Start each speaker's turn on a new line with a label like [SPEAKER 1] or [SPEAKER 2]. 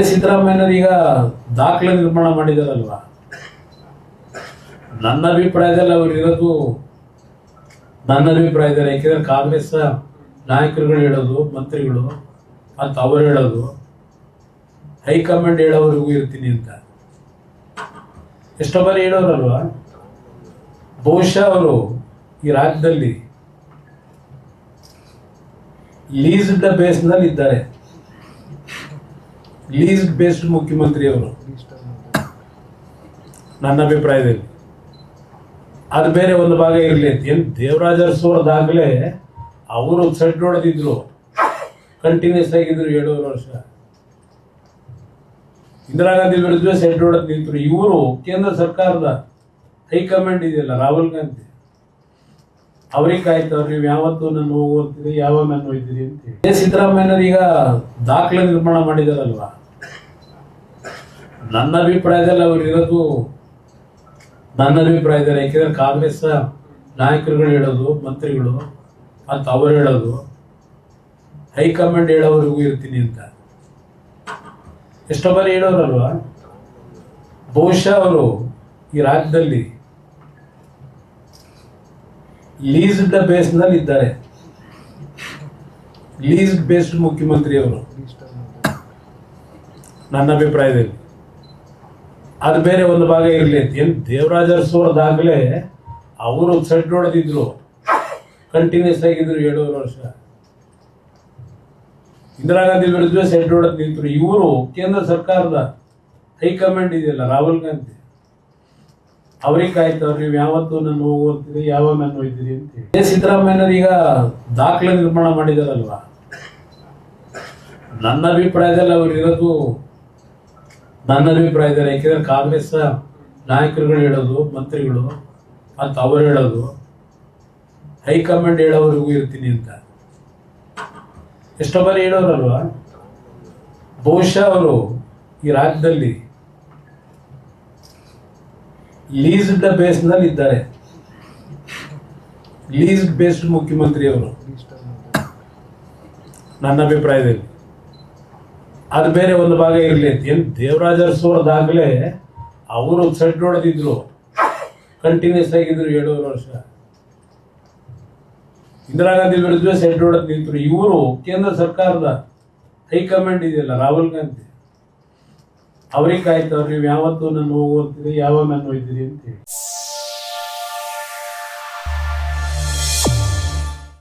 [SPEAKER 1] ಸಿದ್ದರಾಮಯ್ಯನವರು ಈಗ ದಾಖಲೆ ನಿರ್ಮಾಣ ಮಾಡಿದಾರಲ್ವಾ, ನನ್ನ ಅಭಿಪ್ರಾಯದಲ್ಲಿ ಅವರು ಇರೋದು ನನ್ನ ಅಭಿಪ್ರಾಯದಲ್ಲಿ. ಯಾಕೆಂದ್ರೆ ಕಾಂಗ್ರೆಸ್ ನಾಯಕರುಗಳು ಹೇಳೋದು, ಮಂತ್ರಿಗಳು ಮತ್ತು ಅವರು ಹೇಳೋದು, ಹೈಕಮಾಂಡ್ ಹೇಳೋವರೆಗೂ ಇರ್ತೀನಿ ಅಂತ ಎಷ್ಟೋ ಬಾರಿ ಹೇಳೋರಲ್ವಾ. ಬಹುಶಃ ಅವರು ಈ ರಾಜ್ಯದಲ್ಲಿ ಲೀಸ್ಡ್ ಬೇಸ್ನಲ್ಲಿ ಇದ್ದಾರೆ. ಲೀಸ್ಡ್ ಬೇಸ್ಡ್ ಮುಖ್ಯಮಂತ್ರಿ ಅವರು ನನ್ನ ಅಭಿಪ್ರಾಯದಲ್ಲಿ. ಅದು ಬೇರೆ ಒಂದು ಭಾಗ ಇರಲಿ. ಏನು ದೇವರಾಜ ಅರಸುವರದಾಗಲೇ ಅವರು ಸೆಟ್ ಹೊಡೆದಿದ್ರು, ಕಂಟಿನ್ಯೂಸ್ ಆಗಿದ್ರು 7 ವರ್ಷ. ಇಂದಿರಾ ಗಾಂಧಿ ವಿರುದ್ಧ ಸೆಟ್ ಹೊಡೆದು ನಿಂತರು. ಇವರು ಕೇಂದ್ರ ಸರ್ಕಾರದ ಹೈಕಮಾಂಡ್ ಇದೆಯಲ್ಲ, ರಾಹುಲ್ ಗಾಂಧಿ, ಅವ್ರಿಗೆ ಕಾಯ್ತವ್ರು, ನೀವು ಯಾವತ್ತೂ ನಾನು ಹೋಗ್ತೀರಿ, ಯಾವಾಗ ನಾನು ಹೋಗ್ತೀರಿ ಅಂತೇಳಿ. ಸಿದ್ದರಾಮಯ್ಯನವರು ಈಗ ದಾಖಲೆ ನಿರ್ಮಾಣ ಮಾಡಿದಾರಲ್ವಾ, ನನ್ನ ಅಭಿಪ್ರಾಯದಲ್ಲಿ ಅವರು ಇರೋದು ನನ್ನ ಅಭಿಪ್ರಾಯದಲ್ಲಿ. ಯಾಕೆಂದ್ರೆ ಕಾಂಗ್ರೆಸ್ ನಾಯಕರುಗಳು ಹೇಳೋದು, ಮಂತ್ರಿಗಳು ಮತ್ತು ಅವರು ಹೇಳೋದು, ಹೈಕಮಾಂಡ್ ಹೇಳೋವರೆಗೂ ಇರ್ತೀನಿ ಅಂತ ಎಷ್ಟೋ ಬಾರಿ ಹೇಳೋರಲ್ವಾ. ಬಹುಶಃ ಅವರು ಈ ರಾಜ್ಯದಲ್ಲಿ ಲೀಸ್ಡ್ ಬೇಸ್ನಲ್ಲಿ ಇದ್ದಾರೆ. ಲೀಸ್ಡ್ ಬೇಸ್ಡ್ ಮುಖ್ಯಮಂತ್ರಿ ಅವರು ನನ್ನ ಅಭಿಪ್ರಾಯದಲ್ಲಿ. ಅದು ಬೇರೆ ಒಂದು ಭಾಗ ಇರಲಿ. ಏನು ದೇವರಾಜ ಅರಸುವರದಾಗಲೇ ಅವರು ಸೆಟ್ ಹೊಡೆದಿದ್ರು, ಕಂಟಿನ್ಯೂಸ್ ಆಗಿದ್ರು 7 ವರ್ಷ. ಇಂದಿರಾ ಗಾಂಧಿ ವಿರುದ್ಧ ಸೆಟ್ ಹೊಡೆದು ನಿಂತರು. ಇವರು ಕೇಂದ್ರ ಸರ್ಕಾರದ ಹೈಕಮಾಂಡ್ ಇದೆಯಲ್ಲ, ರಾಹುಲ್ ಗಾಂಧಿ, ಅವ್ರಿಗೆ ಕಾಯ್ತವ್ರು, ನೀವು ಯಾವತ್ತೂ ನಾನು ಹೋಗ್ತೀರಿ, ಯಾವಾಗ ನಾನು ಹೋಗ್ತೀರಿ ಅಂತೇಳಿ. ಸಿದ್ದರಾಮಯ್ಯನವರು ಈಗ ದಾಖಲೆ ನಿರ್ಮಾಣ ಮಾಡಿದಾರಲ್ವಾ, ನನ್ನ ಅಭಿಪ್ರಾಯದಲ್ಲಿ ಅವರು ಇರೋದು ನನ್ನ ಅಭಿಪ್ರಾಯದಲ್ಲಿ. ಯಾಕೆಂದ್ರೆ ಕಾಂಗ್ರೆಸ್ ನಾಯಕರುಗಳು ಹೇಳೋದು, ಮಂತ್ರಿಗಳು ಮತ್ತು ಅವರು ಹೇಳೋದು, ಹೈಕಮಾಂಡ್ ಹೇಳೋವರೆಗೂ ಇರ್ತೀನಿ ಅಂತ ಎಷ್ಟೋ ಬಾರಿ ಹೇಳೋರಲ್ವಾ. ಬಹುಶಃ ಅವರು ಈ ರಾಜ್ಯದಲ್ಲಿ ಲೀಸ್ಡ್ ಬೇಸ್ನಲ್ಲಿ ಇದ್ದಾರೆ. ಲೀಸ್ಡ್ ಬೇಸ್ಡ್ ಮುಖ್ಯಮಂತ್ರಿ ಅವರು ನನ್ನ ಅಭಿಪ್ರಾಯದಲ್ಲಿ. ಅದು ಬೇರೆ ಒಂದು ಭಾಗ ಇರಲಿ. ಏನು ದೇವರಾಜ ಅರಸುವರದಾಗಲೇ ಅವರು ಸೆಟ್ ಹೊಡೆದಿದ್ರು, ಕಂಟಿನ್ಯೂಸ್ ಆಗಿದ್ರು 7 ವರ್ಷ. ಇಂದಿರಾ ಗಾಂಧಿ ವಿರುದ್ಧ ಸೆಟ್ ಹೊಡೆದು ನಿಂತರು. ಇವರು ಕೇಂದ್ರ ಸರ್ಕಾರದ ಹೈಕಮಾಂಡ್ ಇದೆಯಲ್ಲ, ರಾಹುಲ್ ಗಾಂಧಿ, ಅವ್ರಿಗೆ ಕಾಯ್ತವ್ರು, ನೀವು ಯಾವತ್ತೂ ನಾನು ಹೋಗ್ತೀರಿ, ಯಾವಾಗ ನಾನು ಹೋಗ್ತೀರಿ ಅಂತೇಳಿ.